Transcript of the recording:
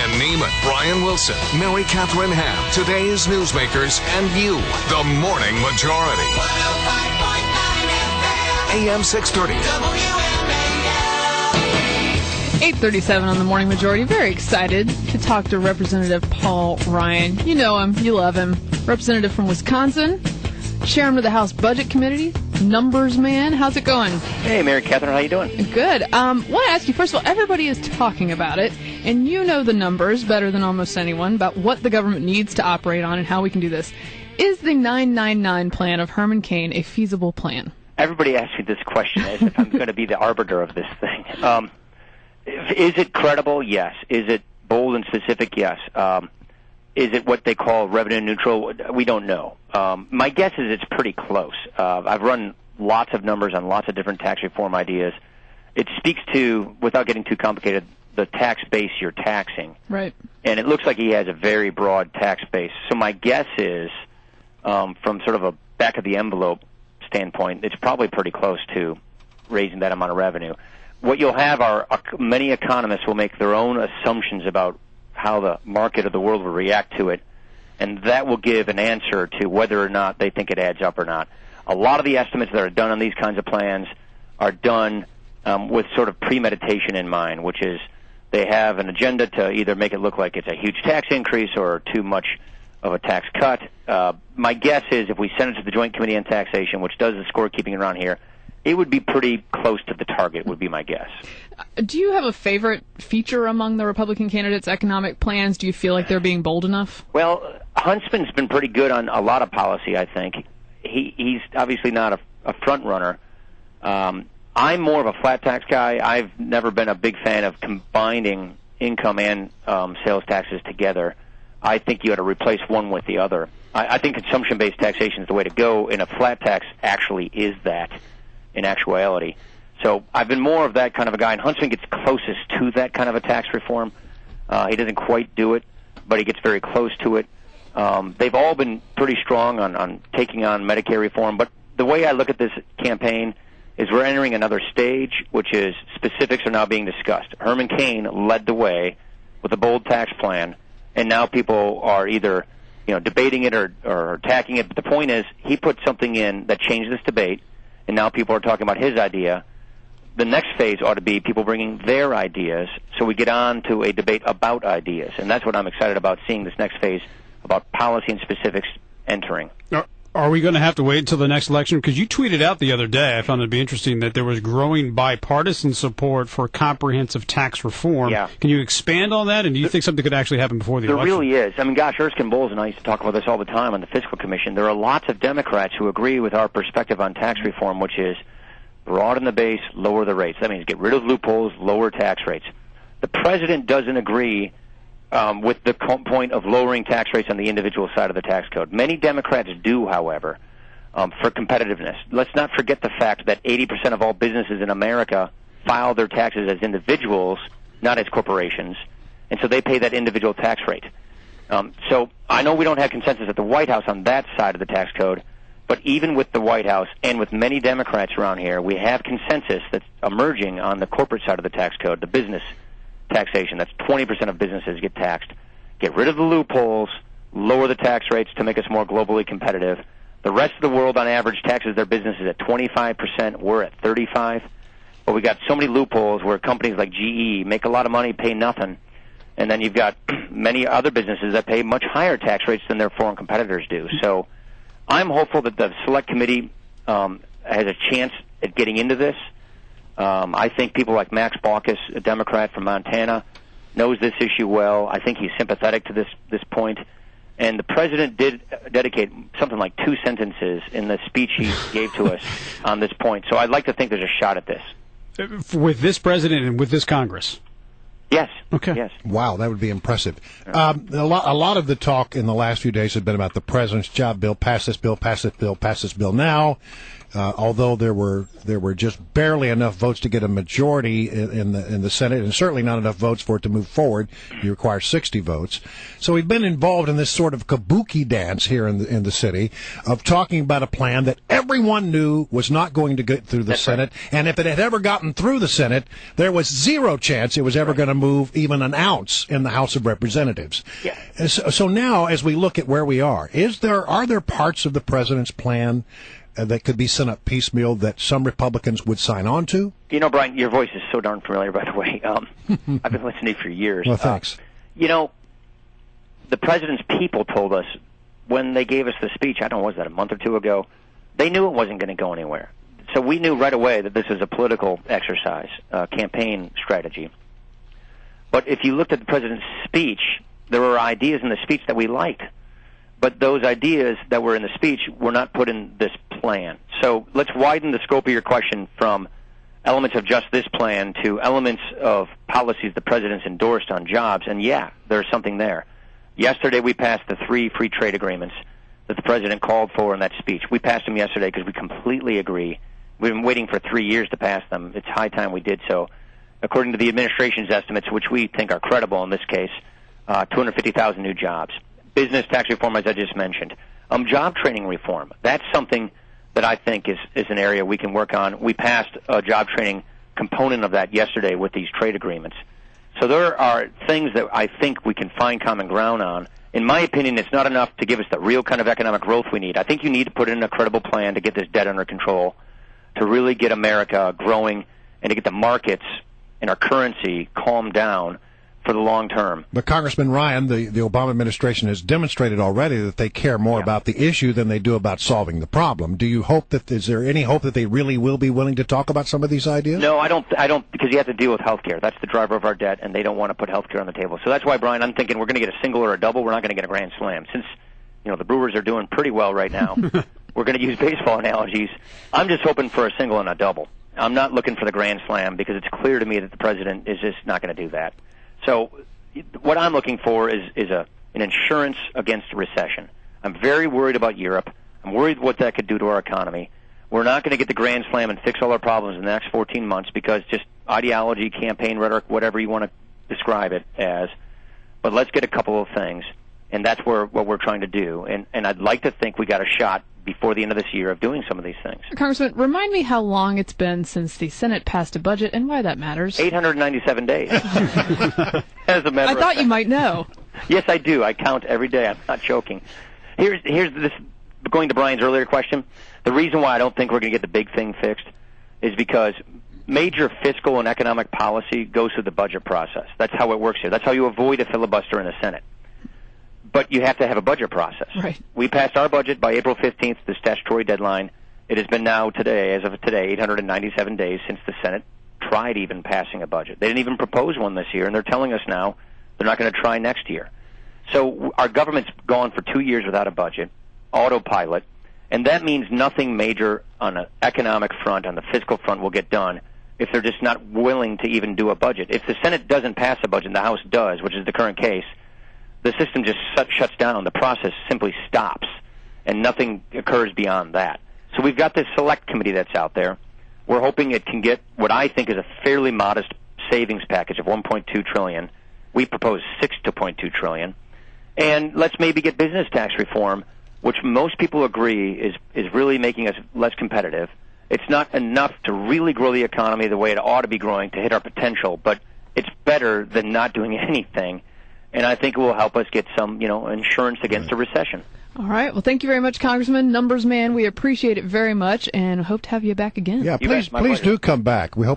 Brian Neiman, Brian Wilson, Mary Catherine Ham, today's newsmakers, and you, the Morning Majority. 105.9 FM. AM 630. WMAL. 8:37 on the Morning Majority. Very excited to talk to Representative Paul Ryan. You know him. You love him. Representative from Wisconsin. Chairman of the House Budget Committee. Numbers man. How's it going? Hey, Mary Catherine. How you doing? Good. Want to ask you, first of all, everybody is talking about it, and you know the numbers better than almost anyone about what the government needs to operate on and how we can do this. Is the 999 plan of Herman Cain a feasible plan? Everybody asks me this question as if I'm going to be the arbiter of this thing. Is it credible? Yes. Is it bold and specific? Yes. Is it what they call revenue neutral? We don't know. My guess is it's pretty close. I've run lots of numbers on lots of different tax reform ideas. It speaks to, without getting too complicated, the tax base you're taxing. Right. And it looks like he has a very broad tax base. So my guess is, from sort of a back-of-the-envelope standpoint, it's probably pretty close to raising that amount of revenue. What you'll have are many economists will make their own assumptions about how the market of the world will react to it, and that will give an answer to whether or not they think it adds up or not. A lot of the estimates that are done on these kinds of plans are done with sort of premeditation in mind, which is they have an agenda to either make it look like it's a huge tax increase or too much of a tax cut. My guess is if we send it to the Joint Committee on Taxation, which does the scorekeeping around here, it would be pretty close to the target, would be my guess. Do you have a favorite feature among the Republican candidates' economic plans? Do you feel like they're being bold enough? Well, Huntsman's been pretty good on a lot of policy, I think. He's obviously not a front runner. I'm more of a flat tax guy. I've never been a big fan of combining income and sales taxes together. I think you ought to replace one with the other. I think consumption-based taxation is the way to go, and a flat tax actually is that in actuality. So I've been more of that kind of a guy, and Huntsman gets closest to that kind of a tax reform. He doesn't quite do it, but he gets very close to it. They've all been pretty strong on taking on Medicare reform, but the way I look at this campaign is we're entering another stage, which is specifics are now being discussed. Herman Cain led the way with a bold tax plan, and now people are either debating it or attacking it. But the point is he put something in that changed this debate, and now people are talking about his idea. The next phase ought to be people bringing their ideas, so we get on to a debate about ideas. And that's what I'm excited about, seeing this next phase about policy and specifics entering. Are we going to have to wait until the next election? Because you tweeted out the other day, I found it to be interesting, that there was growing bipartisan support for comprehensive tax reform. Yeah. Can you expand on that? And do you think something could actually happen before the election? There really is. I mean, gosh, Erskine Bowles and I used to talk about this all the time on the Fiscal Commission. There are lots of Democrats who agree with our perspective on tax reform, which is broaden the base, lower the rates. That means get rid of loopholes, lower tax rates. The president doesn't agree with the point of lowering tax rates on the individual side of the tax code. Many Democrats do, however, for competitiveness. Let's not forget the fact that 80% of all businesses in America file their taxes as individuals, not as corporations, and so they pay that individual tax rate. So I know we don't have consensus at the White House on that side of the tax code, but even with the White House and with many Democrats around here, we have consensus that's emerging on the corporate side of the tax code, the business taxation. That's 20% of businesses get taxed. Get rid of the loopholes, lower the tax rates to make us more globally competitive. The rest of the world, on average, taxes their businesses at 25%. We're at 35%. But we got so many loopholes where companies like GE make a lot of money, pay nothing. And then you've got many other businesses that pay much higher tax rates than their foreign competitors do. So I'm hopeful that the Select Committee has a chance at getting into this. I think people like Max Baucus, a Democrat from Montana, knows this issue well. I think he's sympathetic to this point. And the president did dedicate something like 2 sentences in the speech he gave to us on this point. So I'd like to think there's a shot at this. With this president and with this Congress? Yes. Okay. Yes. Wow, that would be impressive. A lot of the talk in the last few days has been about the president's job bill. Pass this bill, pass this bill, pass this bill now. although there were just barely enough votes to get a majority in the Senate, and certainly not enough votes for it to move forward. You require 60 votes. So we've been involved in this sort of kabuki dance here in the city of talking about a plan that everyone knew was not going to get through the Senate, and if it had ever gotten through the Senate, there was zero chance it was ever going to move even an ounce in the House of Representatives. Yeah. So now, as we look at where we are there parts of the president's plan that could be sent up piecemeal that some Republicans would sign on to? You know, Brian, your voice is so darn familiar, by the way. I've been listening to you for years. Well, thanks. The president's people told us when they gave us the speech, I don't know, was that a month or two ago, they knew it wasn't going to go anywhere. So we knew right away that this is a political exercise, campaign strategy. But if you looked at the president's speech, there were ideas in the speech that we liked. But those ideas that were in the speech were not put in this plan. So let's widen the scope of your question from elements of just this plan to elements of policies the president's endorsed on jobs. And yeah, there's something there. Yesterday we passed the 3 free trade agreements that the president called for in that speech. We passed them yesterday because we completely agree. We've been waiting for 3 years to pass them. It's high time we did so. According to the administration's estimates, which we think are credible in this case, 250,000 new jobs. Business tax reform, as I just mentioned. Job training reform. That's something that I think is an area we can work on. We passed a job training component of that yesterday with these trade agreements. So there are things that I think we can find common ground on. In my opinion, it's not enough to give us the real kind of economic growth we need. I think you need to put in a credible plan to get this debt under control, to really get America growing, and to get the markets and our currency calmed down for the long term. But Congressman Ryan, the Obama administration has demonstrated already that they care more about the issue than they do about solving the problem. Do you hope is there any hope that they really will be willing to talk about some of these ideas? No, I don't, because you have to deal with health care. That's the driver of our debt, and they don't want to put health care on the table. So that's why, Brian, I'm thinking we're going to get a single or a double. We're not going to get a grand slam. Since, the Brewers are doing pretty well right now, we're going to use baseball analogies. I'm just hoping for a single and a double. I'm not looking for the grand slam because it's clear to me that the president is just not going to do that. So what I'm looking for is an insurance against recession. I'm very worried about Europe. I'm worried what that could do to our economy. We're not going to get the grand slam and fix all our problems in the next 14 months because just ideology, campaign rhetoric, whatever you want to describe it as. But let's get a couple of things, and that's what we're trying to do. And I'd like to think we got a shot before the end of this year of doing some of these things. Congressman, remind me how long it's been since the Senate passed a budget and why that matters. 897 days. As a matter I thought you might know. Yes, I do. I count every day. I'm not joking. Here's this. Going to Brian's earlier question, the reason why I don't think we're going to get the big thing fixed is because major fiscal and economic policy goes through the budget process. That's how it works here. That's how you avoid a filibuster in the Senate. But you have to have a budget process. Right. We passed our budget by April 15th, the statutory deadline. It has been now today, as of today, 897 days since the Senate tried even passing a budget. They didn't even propose one this year, and they're telling us now they're not going to try next year. So our government's gone for 2 years without a budget, autopilot, and that means nothing major on an economic front, on the fiscal front, will get done if they're just not willing to even do a budget. If the Senate doesn't pass a budget and the House does, which is the current case, the system just shuts down. The process simply stops, and nothing occurs beyond that. So we've got this select committee that's out there. We're hoping it can get what I think is a fairly modest savings package of $1.2 trillion. We propose $6.2 trillion. And let's maybe get business tax reform, which most people agree is really making us less competitive. It's not enough to really grow the economy the way it ought to be growing to hit our potential, but it's better than not doing anything. And I think it will help us get some, insurance against a recession. All right. Well, thank you very much, Congressman. Numbers man, we appreciate it very much and hope to have you back again. Yeah, please do come back. We hope